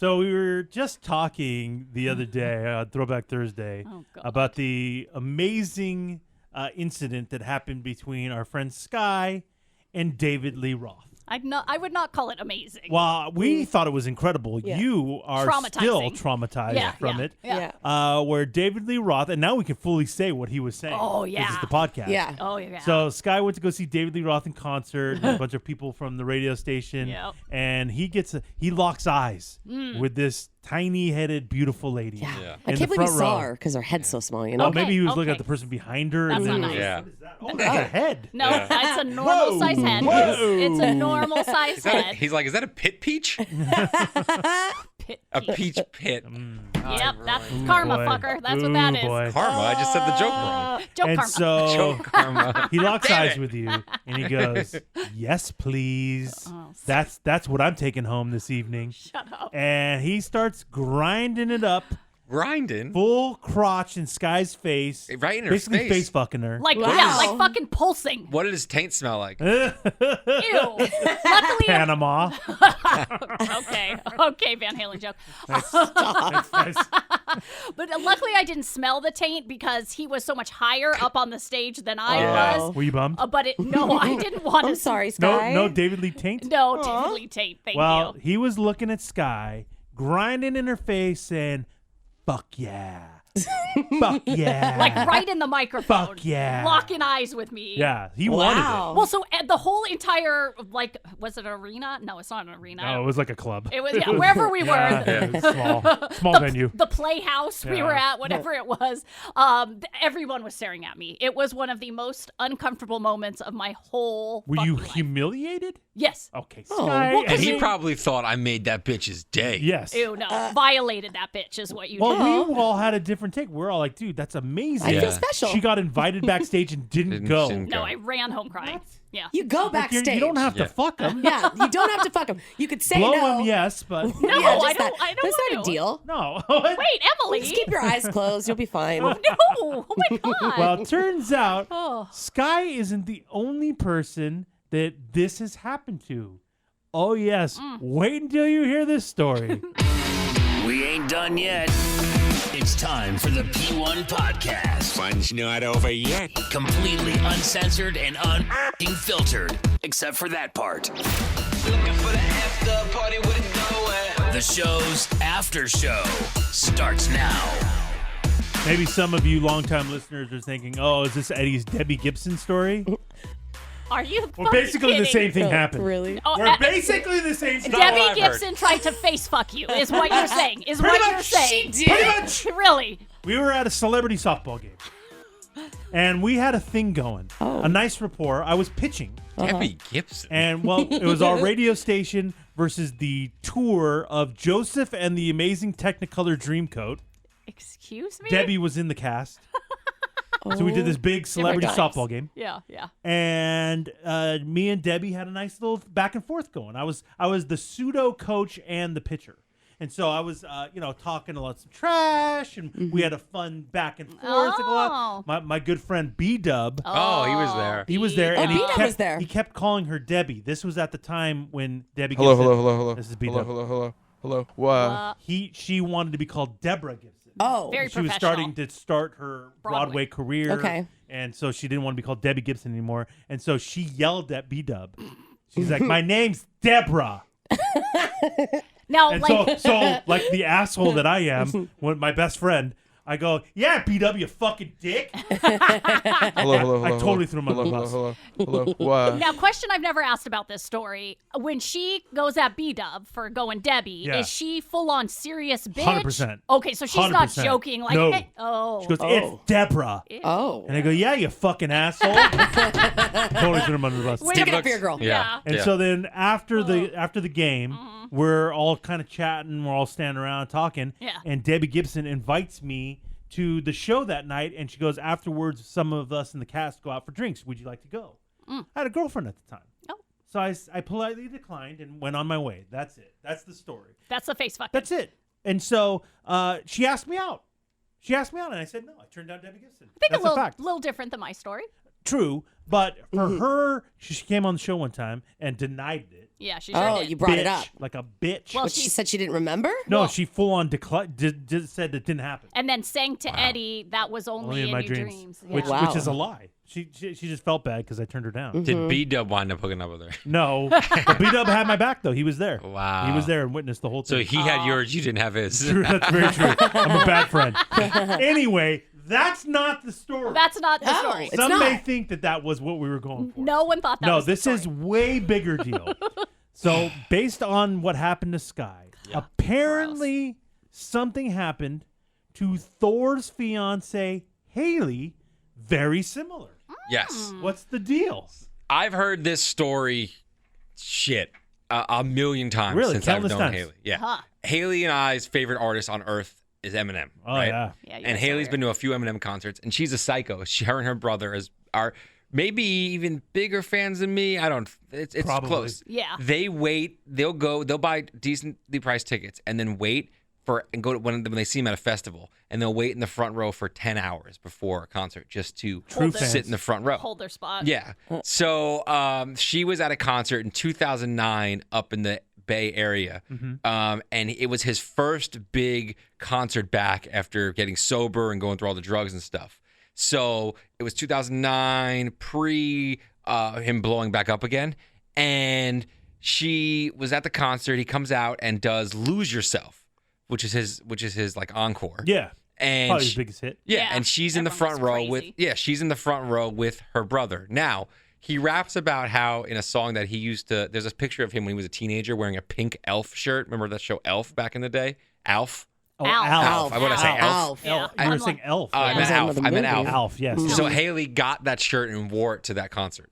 So we were just talking the other day, Throwback Thursday, about the amazing incident that happened between our friend Sky and David Lee Roth. I would not call it amazing. Well, we thought it was incredible. Yeah. You are still traumatized from it. Yeah. Where David Lee Roth, and now we can fully say what he was saying. Oh, yeah. This is the podcast. Yeah. Oh, yeah. So Sky went to go see David Lee Roth in concert, and a bunch of people from the radio station. Yep. And he locks eyes with this tiny-headed, beautiful lady. Yeah. I can't believe he saw her because her head's so small, you know? Oh, maybe he was looking at the person behind her. That's and not nice. Yeah. Oh, that's a head. No, that's a normal size head. Whoa. It's a normal size head. He's like, is that a pit peach? Pit A peach pit. Yep, that's karma, fucker. That's what that is. Boy. Karma. I just said the joke wrong. Joke And karma. so Joke karma. he locks Damn eyes it. with you, and he goes, "Yes, please. Oh, That's what I'm taking home this evening." Shut up. And he starts grinding it up, Grinding. full crotch in Sky's face, Right in her basically face. fucking Like, Wow. yeah, like fucking pulsing. What did his taint smell like? her. Ew. Luckily, Panama. okay, Van Halen joke. Nice. But luckily, I didn't smell the taint because he was so much higher up on the stage than I was. Were you bummed? But I didn't want to. I'm sorry, No, Sky. no David Lee taint. No, David Lee taint. Thank Well, you. he was looking at Sky, grinding in her face, saying, "Fuck yeah, fuck yeah." Like right in the microphone. Fuck yeah. Locking eyes with me. Yeah, he wanted it. Well, so the whole entire, like, was it an arena? No, it's not an arena. No, it was like a club. It was, wherever we were. Yeah, it was small venue. The playhouse we Yeah. were at, whatever it was, everyone was staring at me. It was one of the most uncomfortable moments of my whole Were you fucking life. humiliated? Yes. Okay, Oh. Sky. Well, And he probably thought I made that bitch's day. Yes. Ew, no. Violated that bitch is what you Well, did. we all had a different take. We're all like, dude, that's amazing. I feel Yeah. special. She got invited backstage and didn't go. No, I ran home crying. Yeah. You go Like, backstage. you don't have to fuck him. Yeah, you don't have to fuck him. You could say Blow no. him, yes, but No, Yeah, I just don't. that. I don't That's want not a to. deal. no. Wait, Emily. Just keep your eyes closed. You'll be fine. No. Oh my God. Well, it turns out Oh. Sky isn't the only person that this has happened to. Oh, yes. Wait until you hear this story. We ain't done yet. It's time for the P1 Podcast. Fun's not over yet. Completely uncensored and unfiltered. Except for that part. Looking for the after party with it going. The show's after show starts now. Maybe some of you longtime listeners are thinking, oh, is this Eddie's Debbie Gibson story? Are you Well, fucking basically the kidding? same thing happened. Really? Oh, We're basically the same story. Debbie I've Gibson tried to face fuck you, is what you're saying. Is Pretty what much. you're saying. Pretty much. Really? We were at a celebrity softball game. And we had a thing going. A nice rapport. I was pitching. Debbie Gibson. And, well, it was our radio station versus the tour of Joseph and the Amazing Technicolor Dreamcoat. Excuse me? Debbie was in the cast. So we did this big celebrity Different softball game. Yeah, yeah. And me and Debbie had a nice little back and forth going. I was the pseudo coach and the pitcher. And so I was, talking a lot of some trash, and we had a fun back and forth. Oh. My good friend B-Dub, Oh, he was there. he was there, and B-Dub was there. he kept calling her Debbie. This was at the time when Debbie Hello, Gibson. hello. This is Hello, B-Dub. hello. Wow. She wanted to be called Deborah Gibson. Oh. Very She was professional. starting to start her Broadway career. Okay. And so she didn't want to be called Debbie Gibson anymore. And so she yelled at B-Dub. She's like, my name's Deborah. Now, And like, so like the asshole that I am, when my best friend, I go, yeah, B-Dub, you fucking dick. Hello. I totally threw him under the bus. Hello. Wow. now, question I've never asked about this story. When she goes at B-Dub for going Debbie, Yeah. is she full on serious bitch? 100%. Okay, so she's not 100%. joking. Like, No. hey, oh. She goes, it's Deborah. Oh. And I go, yeah, you fucking asshole. Totally threw him under the bus. Stick it up for your girl. Yeah. And so then after the game, we're all kind of chatting, we're all standing around talking, Yeah. and Debbie Gibson invites me to the show that night, and she goes, afterwards, some of us in the cast go out for drinks. Would you like to go? I had a girlfriend at the time. Oh. So I politely declined and went on my way. That's it. That's the story. That's the face fucking. That's it. And so she asked me out. And I said no. I turned down Debbie Gibson. I think That's a little, fact. little different than my story. true. But for her, she came on the show one time and denied it. Yeah, she sure did. You brought Bitch, it up. like a bitch. Well, But she said she didn't remember? no, she full on said it didn't happen. And then sang to Eddie, that was only in my your dreams. dreams. Which, Yeah. Wow. which is a lie. She just felt bad because I turned her down. Did B-Dub wind up hooking up with her? No, but B-Dub had my back though. He was there. Wow. He was there and witnessed the whole So thing. he had yours, you didn't have his. True, that's very true. I'm a bad friend. Anyway, that's not the story. That's not the No, story. it's Some not. may think that was what we were going for. No one thought that No, was the this is story. way bigger deal. So, based on what happened to Sky, apparently something happened to Thor's fiance Haley. Very similar. Yes. What's the deal? I've heard this story a million times Really? since I've Countless known times? Haley. Yeah. Huh. Haley and I's favorite artist on earth is Eminem. Oh right? yeah. Yeah, you And guys Haley's are- been to a few Eminem concerts, and she's a psycho. Her and her brother are maybe even bigger fans than me. I don't. It's Probably. close. Yeah. They wait. They'll buy decently priced tickets, and then wait and go to when they see him at a festival, and they'll wait in the front row for 10 hours before a concert just to True sit fans. in the front row. Hold their spot. Yeah. So she was at a concert in 2009 up in the Bay Area. And it was his first big concert back after getting sober and going through all the drugs and stuff. So it was 2009, pre him blowing back up again. And she was at the concert. He comes out and does Lose Yourself, which is his like encore. Yeah. And Probably his biggest hit. yeah, Yeah, and she's in the everyone front was row crazy. she's in the front row with her brother. Now, he raps about how in a song that he used to, there's a picture of him when he was a teenager wearing a pink Elf shirt. Remember that show Elf back in the day? Alf? Oh, Alf. Alf. I want to say Elf. Alf. Yeah. You were saying Elf. I right? meant the name Alf. of the I meant movie. Alf. Alf, yes. So Haley got that shirt and wore it to that concert.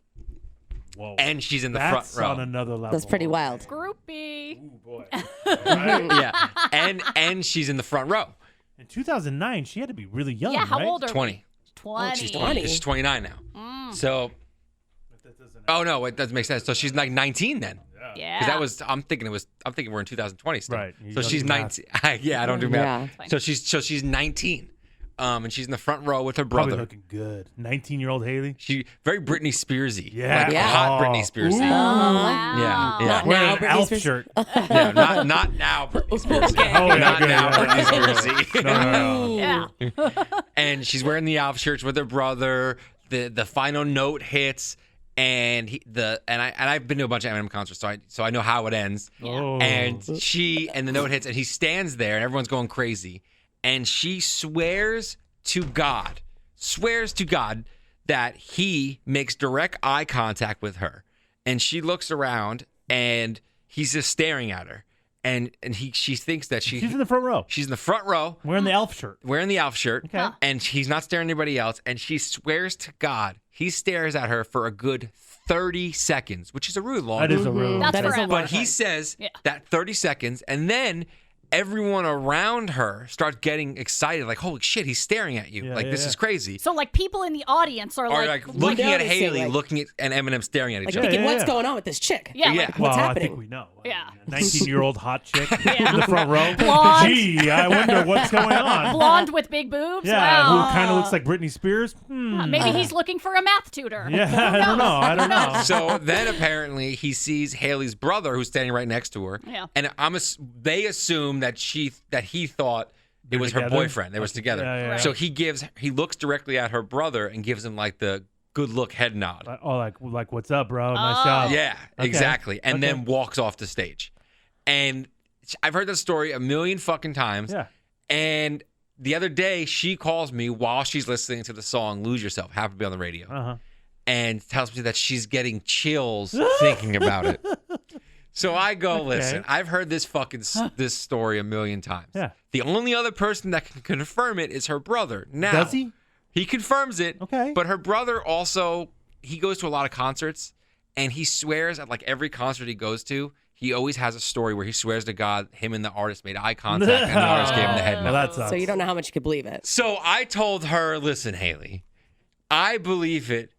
Whoa. And she's in the That's front on row. another level. That's pretty wild. Groupie. Ooh, boy. Yeah. And she's in the front row. In 2009, she had to be really young, Yeah, how right? old are 20. we? 20. She's 20. She's 29 now. So, oh no, it doesn't make sense. So she's like 19 then. Yeah. Because I'm thinking we're in 2020 still. Right. You So don't she's do math. 19. Yeah, I don't do math. Yeah. So she's 19. And she's in the front row with her Probably brother. looking good. 19-year-old Haley. She very Britney Spearsy. Yeah. Like Yeah. hot Oh. Britney Spearsy. Ooh. Wow. Yeah. Yeah. Wearing Now an Britney Alf Spears. shirt. Yeah, not now Britney Spears. Oh, yeah, Not okay, now yeah. Britney Spears. No. Yeah. And she's wearing the Alf shirts with her brother. The final note hits, and I've been to a bunch of Eminem concerts, so I know how it ends. Oh. And the note hits, and he stands there, and everyone's going crazy, and she swears to God that he makes direct eye contact with her, and she looks around, and he's just staring at her, and she thinks that She's in the front row. she's in the front row. Wearing the Elf shirt. Wearing the Alf shirt, Okay. Huh. and he's not staring at anybody else, and she swears to God he stares at her for a good 30 seconds, which is a really long That is a real. That's That is a forever. long But he says Yeah. that 30 seconds, and then everyone around her starts getting excited, like, holy shit, he's staring at you. Yeah, like, yeah, this yeah. is crazy. So, like, people in the audience are Or like looking at noticing, Haley, like- looking at and Eminem staring at each Like other. thinking, yeah, what's yeah. going on with this chick? yeah, Yeah. like, Well, What's I happening? think we know. Yeah. 19-year-old hot chick Yeah. in the front row. Blonde. Gee, I wonder what's going on. blonde with big boobs. Yeah, Wow. who kind of looks like Britney Spears. Maybe he's looking for a math tutor. Yeah, I don't know. I don't know. So then apparently he sees Haley's brother who's standing right next to her. Yeah. And they assume that he thought it was her together? boyfriend. They was together. Yeah, yeah, So he looks directly at her brother and gives him like the good look head nod. Oh, like what's up, bro? Nice job. Yeah, Okay. exactly. And Okay. then walks off the stage. And I've heard that story a million fucking times. Yeah. And the other day, she calls me while she's listening to the song "Lose Yourself," happy to be on the radio, Uh-huh. and tells me that she's getting chills thinking about it. So I go, listen, I've heard this story a million times. Yeah. The only other person that can confirm it is her brother. Now, Does he? He confirms it. Okay. But her brother also, he goes to a lot of concerts, and he swears at like every concert he goes to, he always has a story where he swears to God him and the artist made eye contact, and the artist gave him the head Well, nod. that sucks. So you don't know how much you could believe it. So I told her, listen, Haley, I believe it.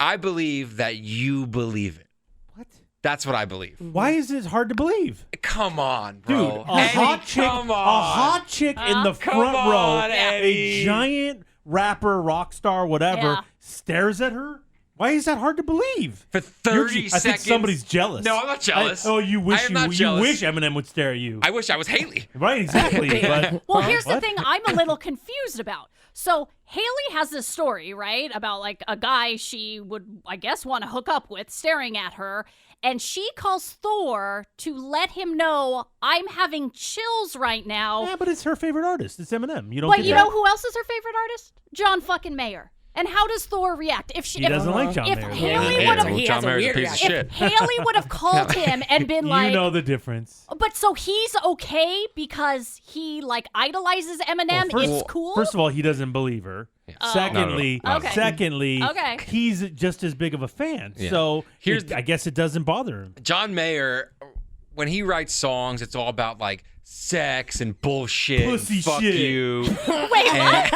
I believe that you believe it. What? That's what I believe. Why is it hard to believe? Come on, Dude, bro. a hot chick, come a on. hot chick in the Come front row, on, Eddie. a giant rapper, rock star, whatever, Yeah. stares at her. Why is that hard to believe? For 30 I seconds. think somebody's jealous. No, I'm not jealous. You wish I am not you jealous. wish Eminem would stare at you. I wish I was Haley. Right, exactly. But Well, here's the what? thing I'm a little confused about. So Haley has this story, right, about like a guy she would, I guess, want to hook up with staring at her. And she calls Thor to let him know, I'm having chills right now. Yeah, but it's her favorite artist. It's Eminem. You don't But get you that. know who else is her favorite artist? John fucking Mayer. And how does Thor react? If He doesn't like John if Mayer. Haley Yeah, would have, he John has a Mayer's a weird piece of reaction. shit. if Haley would have called him and been like, You know the difference. but so he's okay because he like idolizes Eminem. It's cool. First of all, he doesn't believe her. Secondly, No. Okay. secondly, Okay. he's just as big of a fan. Yeah. So Here's I guess it doesn't bother him. John Mayer, when he writes songs, it's all about like sex and bullshit. Pussy and fuck shit. you. Wait, what?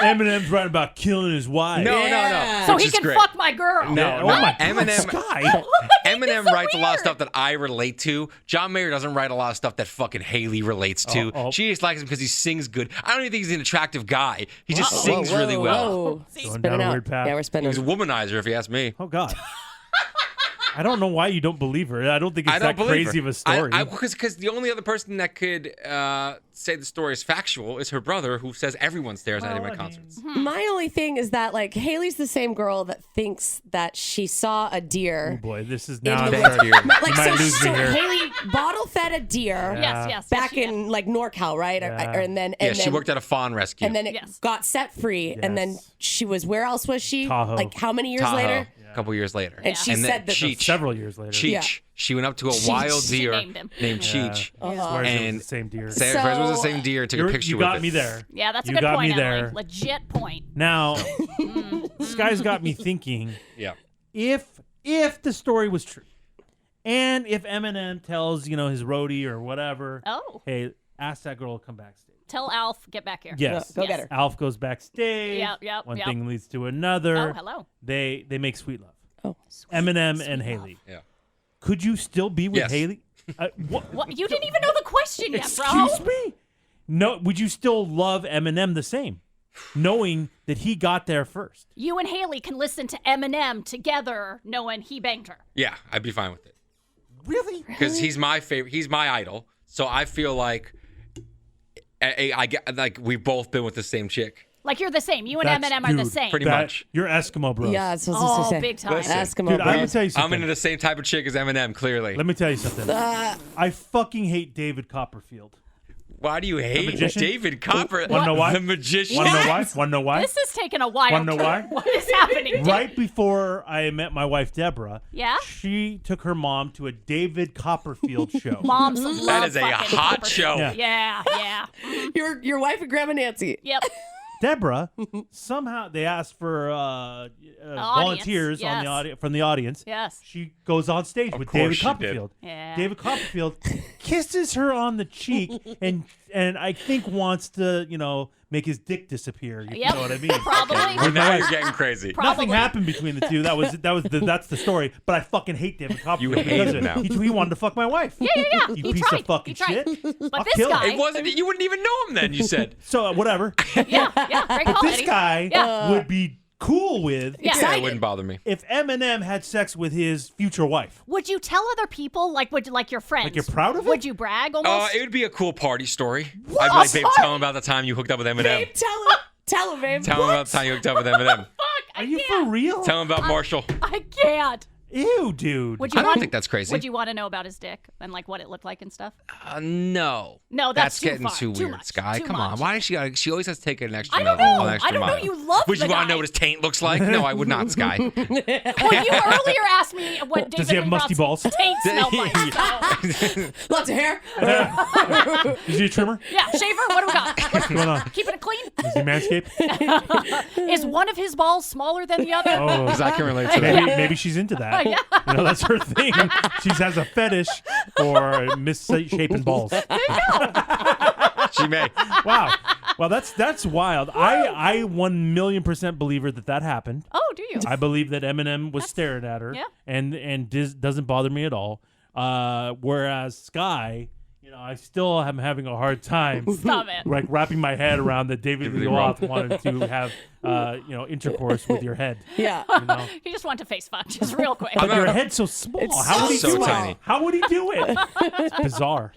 Eminem's writing about killing his wife. No, So which he is can great. fuck my girl. No, Oh my God, Eminem. Sky. Eminem so writes a lot of weird. stuff that I relate to. John Mayer doesn't write a lot of stuff that fucking Haley relates to. Oh. She just likes him because he sings good. I don't even think he's an attractive guy. He just Whoa, sings really whoa, well. whoa. Going Spinning down a out. weird path. Yeah, we're spinning. He's a womanizer, if you ask me. Oh God. I don't know why you don't believe her. I don't think it's I don't that believe crazy her. of a story. Because the only other person that could say the story is factual is her brother, who says everyone stares at him at concerts. My only thing is that like Haley's the same girl that thinks that she saw a Oh deer. boy, this is now. In I'm the- sorry. Like You might lose me here. Haley bottle fed a deer Yes. back she did. in like NorCal, right? Yeah. And then Yeah, and she then, worked at a fawn rescue. and then it Yes. got set free, and then Yes. she was where else was she? Tahoe. Like how many years Tahoe, later? a couple years later. And she then said that Cheech. Several years later. Cheech. Yeah. She went up to a Cheech. wild She deer named him. named Yeah. Cheech. Swears it was And the same deer. Sarah Fred was the same deer. Took a picture You with got it. me there. Yeah, that's a You good got point, me Emily. there. Legit point. Now, this guy's got me thinking. Yeah. If the story was true, and if Eminem tells his roadie or whatever, Oh. hey, ask that girl to come backstage. Tell Alf, get back here. Yes, Go Yes. get her. Alf goes backstage. Yep, One yep. thing leads to another. Oh, hello. They make sweet love. Oh. Eminem and Haley. Yeah. Could you still be with Yes. Haley? What? What? You didn't even know the question yet, bro. Excuse me? No. Would you still love Eminem the same, knowing that he got there first? You and Haley can listen to Eminem together, knowing he banged her. Yeah, I'd be fine with it. Really? Because he's my favorite. He's my idol. So I feel like I get like we've both been with the same chick. Like you're the same. You and That's- Eminem are the dude, same. pretty much. You're Eskimo bros. Yeah, that's what I was Oh, supposed to say. big time. Listen. Eskimo Dude, I'm gonna bros. tell you I'm something. into the same type of chick as Eminem. Clearly. Let me tell you something. I fucking hate David Copperfield. Why do you hate magician? David Copper? Wanna know why? The magician. Want to know why? Want to know why? This is taking a while. Wanna know why? What is happening? Right before I met my wife Deborah, Yeah? she took her mom to a David Copperfield show. Moms love That is a fucking hot Copper. show. Yeah. Yeah. Your wife and Grandma Nancy. Yep. Deborah, somehow they asked for volunteers on the yes. from the audience. Yes. She goes on stage with course David she did. Copperfield. Yeah. David Copperfield kisses her on the cheek and I think wants to, make his dick disappear. You Yep. know what I mean? Probably. Well, now you're getting crazy. Probably. Nothing happened between the two. That's the story. But I fucking hate David Copperfield. You hate because him of it. now. He wanted to fuck my wife. Yeah. You He piece tried. of fucking He tried. shit. But I'll this kill guy. him. It wasn't. You wouldn't even know him then. You said. So whatever. Yeah. Great call, This Eddie. guy Yeah. would be cool with Yeah. Yeah, it wouldn't bother me. if Eminem had sex with his future wife. Would you tell other people, like your friends? Like you're proud of it? Would you brag almost? It would be a cool party story. I'd be like, babe, tell him about the time you hooked up with Eminem. Babe, tell him, babe. Tell him about the time you hooked up with Eminem. Fuck, Are you for real? Tell him about Marshall. I can't. Ew, dude. Would you I don't want, think that's crazy. Would you want to know about his dick and like what it looked like and stuff? No. No, that's too getting far. too Too weird, much. Sky. Too Come on. much. Why does she always has to take it an extra I don't level, know. an extra I don't know. mile. You love Would the you want to guy. know what his taint looks like? No, I would not, Sky. Well, you earlier asked me what David Does he have Lee musty Roth's balls? taint smelled like. So. Lots of hair. Is he a trimmer? Yeah, shaver. What do we got? What's going on? Keeping it clean. Is he manscaped? Is one of his balls smaller than the other? Oh, Because I can relate to that. maybe she's into that. That's her thing. She has a fetish for misshapen balls. She may. Wow. Well, that's wild. I 1,000,000% believer that happened. Oh, do you? I believe that Eminem was staring at her, Yeah. and doesn't bother me at all. Whereas Sky, I still am having a hard time. Stop it. Like wrapping my head around that David Lee Roth wanted to have, intercourse with your head. Yeah. He just wanted to face fuck, just real quick. But your head's so small. It's How would he so do tiny. it? How would he do it? It's bizarre.